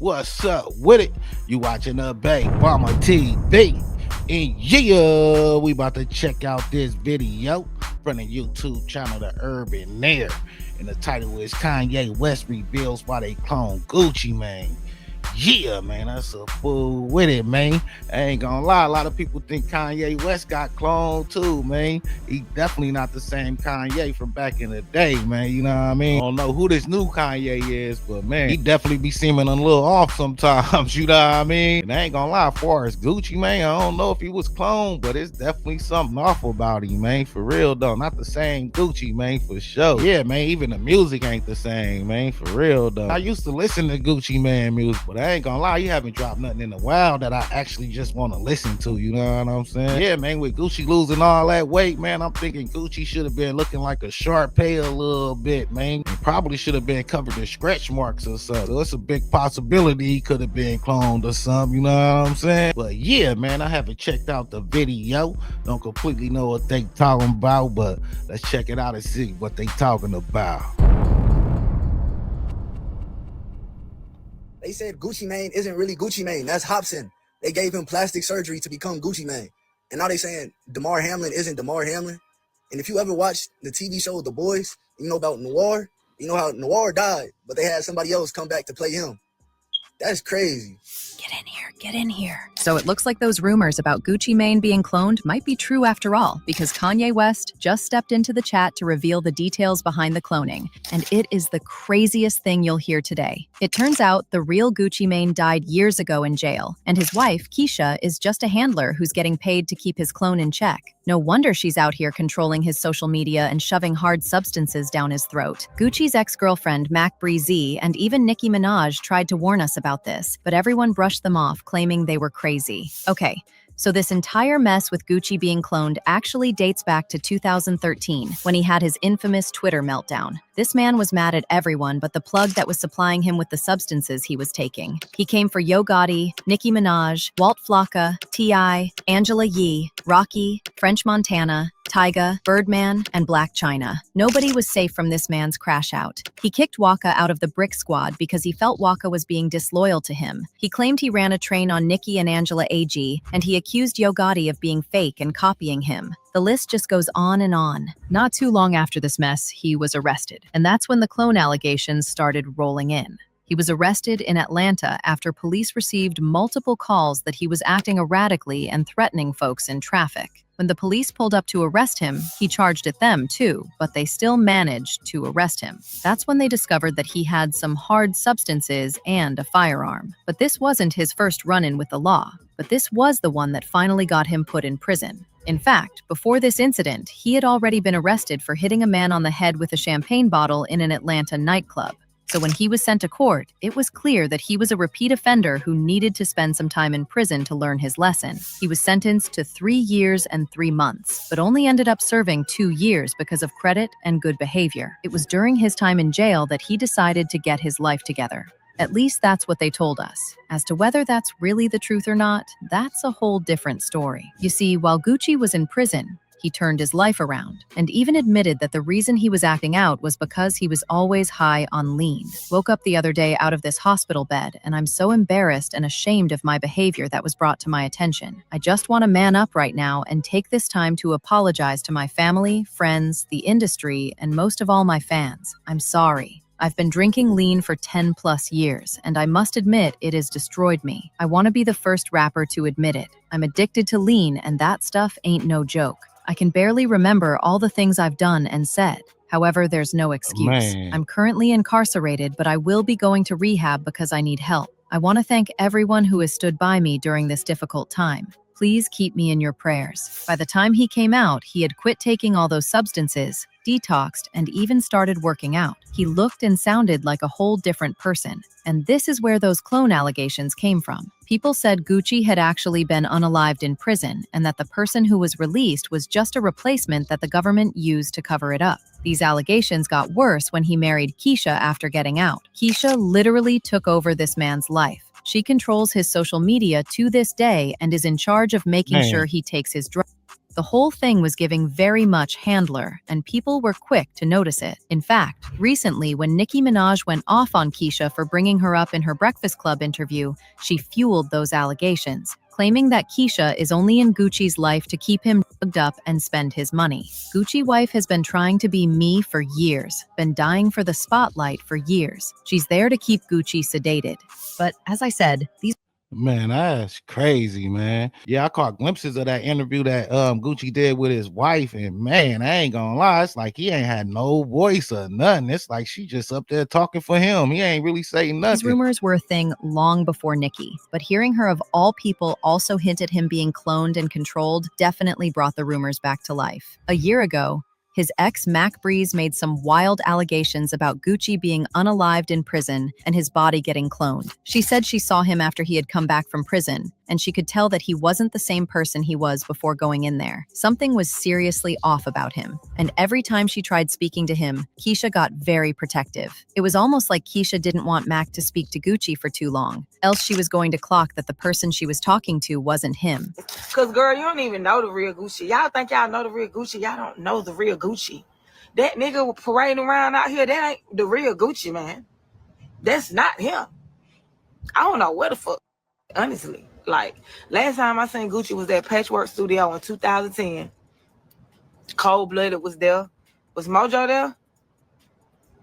What's up with it? You watching the Bay Bomber TV. And yeah, we about to check out this video from the YouTube channel The Urban Nair. And the title is Kanye West reveals why they clone Gucci Mane. Yeah, man, that's a fool with it, man. I ain't gonna lie, a lot of people think Kanye West got cloned too, man. He definitely not the same Kanye from back in the day, man. You know what I mean? I don't know who this new Kanye is, but man, he definitely be seeming a little off sometimes, you know what I mean? And I ain't gonna lie, as far as Gucci, man, I don't know if he was cloned, but it's definitely something awful about him, man. For real though, not the same Gucci, man, for sure. Yeah, man, even the music ain't the same, man, for real though. I used to listen to Gucci Mane music, but I ain't gonna lie, you haven't dropped nothing in a while that I actually just want to listen to, you know what I'm saying? Yeah, man, with Gucci losing all that weight, man, I'm thinking Gucci should have been looking like a Sharpay a little bit, man. He probably should have been covered in stretch marks or something. So it's a big possibility he could have been cloned or something, you know what I'm saying? But yeah, man, I haven't checked out the video. Don't completely know what they talking about, but let's check it out and see what they talking about. They said Gucci Mane isn't really Gucci Mane. That's Hobson. They gave him plastic surgery to become Gucci Mane. And now they saying Damar Hamlin isn't Damar Hamlin. And if you ever watched the TV show The Boys, you know about Noir. You know how Noir died, but they had somebody else come back to play him. That's crazy. Get in here, get in here. So it looks like those rumors about Gucci Mane being cloned might be true after all, because Kanye West just stepped into the chat to reveal the details behind the cloning. And it is the craziest thing you'll hear today. It turns out the real Gucci Mane died years ago in jail, and his wife, Keisha, is just a handler who's getting paid to keep his clone in check. No wonder she's out here controlling his social media and shoving hard substances down his throat. Gucci's ex-girlfriend, Mac Breezy, and even Nicki Minaj tried to warn us about this, but everyone brushed them off, claiming they were crazy. Okay, so this entire mess with Gucci being cloned actually dates back to 2013, when he had his infamous Twitter meltdown. This man was mad at everyone but the plug that was supplying him with the substances he was taking. He came for Yo Gotti, Nicki Minaj, Walt Flocka, T.I., Angela Yee, Rocky, French Montana, Tyga, Birdman, and Black China. Nobody was safe from this man's crash out. He kicked Waka out of the Brick Squad because he felt Waka was being disloyal to him. He claimed he ran a train on Nicki and Angela AG, and he accused Yo Gotti of being fake and copying him. The list just goes on and on. Not too long after this mess, he was arrested, and that's when the clone allegations started rolling in. He was arrested in Atlanta after police received multiple calls that he was acting erratically and threatening folks in traffic. When the police pulled up to arrest him, he charged at them too, but they still managed to arrest him. That's when they discovered that he had some hard substances and a firearm. But this wasn't his first run-in with the law, but this was the one that finally got him put in prison. In fact, before this incident, he had already been arrested for hitting a man on the head with a champagne bottle in an Atlanta nightclub. So when he was sent to court, it was clear that he was a repeat offender who needed to spend some time in prison to learn his lesson. He was sentenced to 3 years and 3 months, but only ended up serving 2 years because of credit and good behavior. It was during his time in jail that he decided to get his life together. At least that's what they told us. As to whether that's really the truth or not, that's a whole different story. You see, while Gucci was in prison, he turned his life around and even admitted that the reason he was acting out was because he was always high on lean. Woke up the other day out of this hospital bed, and I'm so embarrassed and ashamed of my behavior that was brought to my attention. I just want to man up right now and take this time to apologize to my family, friends, the industry, and most of all my fans. I'm sorry. I've been drinking lean for 10 plus years, and I must admit it has destroyed me. I want to be the first rapper to admit it. I'm addicted to lean, and that stuff ain't no joke. I can barely remember all the things I've done and said. However, there's no excuse. I'm currently incarcerated, but I will be going to rehab because I need help. I want to thank everyone who has stood by me during this difficult time. Please keep me in your prayers. By the time he came out, he had quit taking all those substances, detoxed, and even started working out. He looked and sounded like a whole different person. And this is where those clone allegations came from. People said Gucci had actually been unalived in prison, and that the person who was released was just a replacement that the government used to cover it up. These allegations got worse when he married Keisha after getting out. Keisha literally took over this man's life. She controls his social media to this day and is in charge of making sure he takes his drugs. The whole thing was giving very much handler, and people were quick to notice it. In fact, recently when Nicki Minaj went off on Keisha for bringing her up in her Breakfast Club interview, she fueled those allegations, claiming that Keisha is only in Gucci's life to keep him drugged up and spend his money. Gucci wife has been trying to be me for years, been dying for the spotlight for years. She's there to keep Gucci sedated. But as I said, these Man, that's crazy, man. Yeah, I caught glimpses of that interview that Gucci did with his wife, and man, I ain't gonna lie, it's like he ain't had no voice or nothing. It's like she just up there talking for him. He ain't really saying nothing. rumors were a thing long before Nicki, but hearing her of all people also hint at him being cloned and controlled definitely brought the rumors back to life. A year ago, his ex Mac Breeze made some wild allegations about Gucci being unalived in prison and his body getting cloned. She said she saw him after he had come back from prison, and she could tell that he wasn't the same person he was before going in there. Something was seriously off about him, and every time she tried speaking to him, Keisha got very protective. It was almost like Keisha didn't want Mac to speak to Gucci for too long, else she was going to clock that the person she was talking to wasn't him. Cause girl, you don't even know the real Gucci. Y'all think y'all know the real Gucci. Y'all don't know the real Gucci. That nigga parading around out here, that ain't the real Gucci, man. That's not him. I don't know what the fuck, honestly. Like, last time I seen Gucci was at Patchwork Studio in 2010. Cold Blooded was there. Was Mojo there?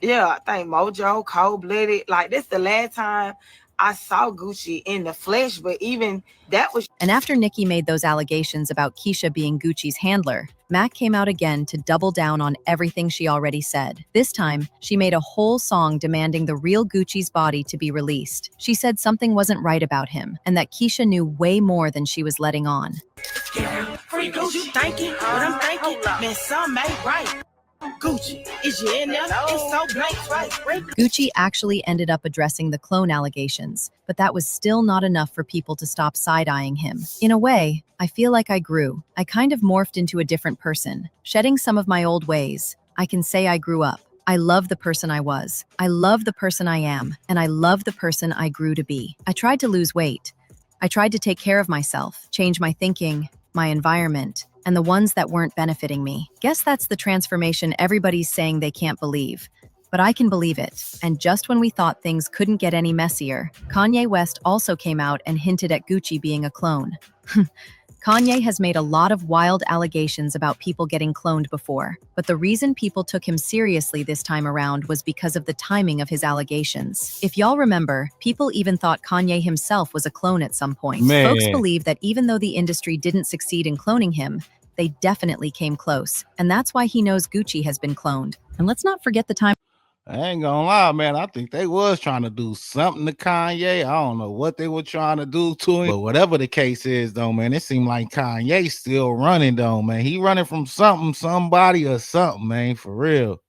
Yeah, I think Mojo, Cold Blooded. Like, this the last time I saw Gucci in the flesh, but even that was. And after Nicki made those allegations about Keisha being Gucci's handler, Mac came out again to double down on everything she already said. This time, she made a whole song demanding the real Gucci's body to be released. She said something wasn't right about him, and that Keisha knew way more than she was letting on. Free Gucci thinking what I'm thinking, man, some ain't right. Gucci, is you in there? It's so blank, right? Gucci actually ended up addressing the clone allegations, but that was still not enough for people to stop side-eyeing him. In a way, I feel like I grew. I kind of morphed into a different person, shedding some of my old ways. I can say I grew up. I love the person I was. I love the person I am, and I love the person I grew to be. I tried to lose weight. I tried to take care of myself, change my thinking, my environment, and the ones that weren't benefiting me. Guess that's the transformation everybody's saying they can't believe. But I can believe it. And just when we thought things couldn't get any messier, Kanye West also came out and hinted at Gucci being a clone. Kanye has made a lot of wild allegations about people getting cloned before, but the reason people took him seriously this time around was because of the timing of his allegations. If y'all remember, people even thought Kanye himself was a clone at some point. Man. Folks believe that even though the industry didn't succeed in cloning him, they definitely came close, and that's why he knows Gucci has been cloned. And let's not forget the time I ain't gonna lie, man. I think they was trying to do something to Kanye. I don't know what they were trying to do to him, but whatever the case is, though, man, it seemed like Kanye still running, though, man. He running from something, somebody, or something, man, for real.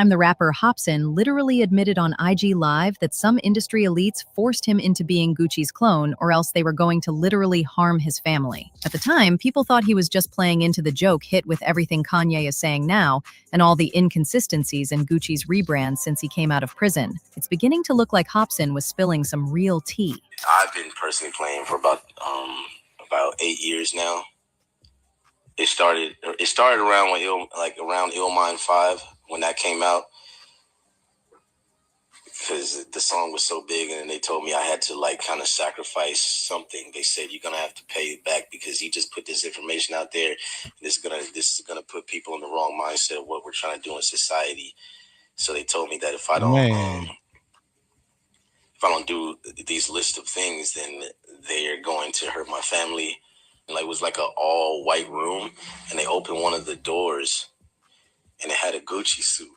the rapper Hopsin literally admitted on IG Live that some industry elites forced him into being Gucci's clone, or else they were going to literally harm his family. At the time, people thought he was just playing into the joke hit with everything Kanye is saying now and all the inconsistencies in Gucci's rebrand since he came out of prison. It's beginning to look like Hopsin was spilling some real tea. I've been personally playing for about 8 years now. It started around around Illmind 5 when that came out, because the song was so big, and then they told me I had to kind of sacrifice something. They said you're gonna have to pay it back because he just put this information out there. And this is gonna put people in the wrong mindset of what we're trying to do in society. So they told me that if I don't do these list of things, then they're going to hurt my family. And it was like an all white room, and they opened one of the doors, and it had a Gucci suit,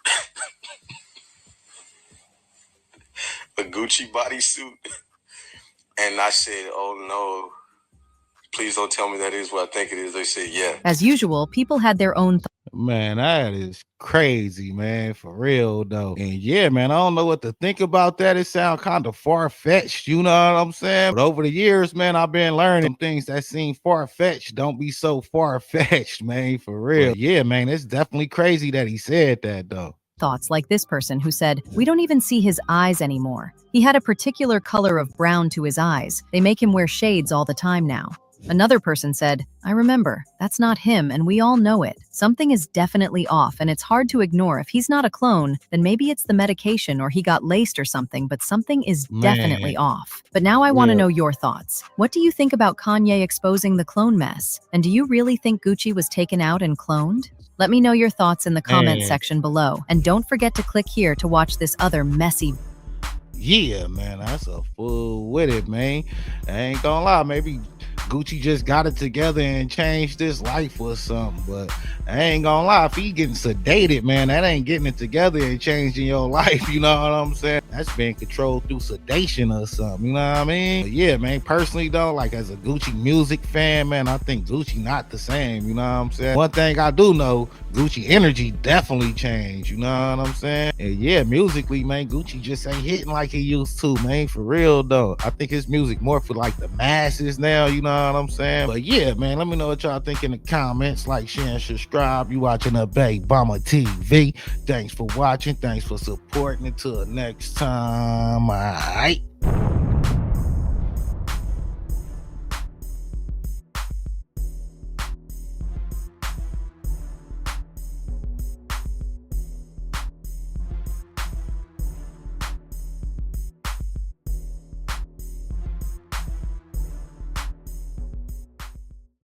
a Gucci bodysuit. And I said, "Oh no, please don't tell me that is what I think it is." They said, "Yeah." As usual, people had their own Man, that is crazy, man, for real, though. And yeah, man, I don't know what to think about that. It sounds kind of far-fetched, you know what I'm saying? But over the years, man, I've been learning some things that seem far-fetched. Don't be so far-fetched, man, for real. But yeah, man, it's definitely crazy that he said that, though. thoughts, like this person who said, "We don't even see his eyes anymore. He had a particular color of brown to his eyes. They make him wear shades all the time now." Another person said, I remember, that's not him, and we all know it. Something is definitely off, and it's hard to ignore. If he's not a clone, then maybe it's the medication or he got laced or something, but something is definitely Man, off. But now I want to real. know your thoughts. What do you think about Kanye exposing the clone mess? And do you really think Gucci was taken out and cloned? Let me know your thoughts in the comments Man, section below. And don't forget to click here to watch this other messy yeah, man, that's a fool with it, man. I ain't gonna lie, maybe Gucci just got it together and changed his life or something. But I ain't gonna lie, if he getting sedated, man, that ain't getting it together and changing your life. You know what I'm saying? That's being controlled through sedation or something. You know what I mean? But yeah, man. Personally, though, like as a Gucci music fan, man, I think Gucci not the same. You know what I'm saying? One thing I do know, Gucci energy definitely changed. You know what I'm saying? And yeah, musically, man, Gucci just ain't hitting like he used to, man. For real though, I think his music more for like the masses now. You know what I'm saying? But yeah, man, let me know what y'all think in the comments. Like, share, and subscribe. You watching a Babe Bomber TV. Thanks for watching. Thanks for supporting. Until next time. All right.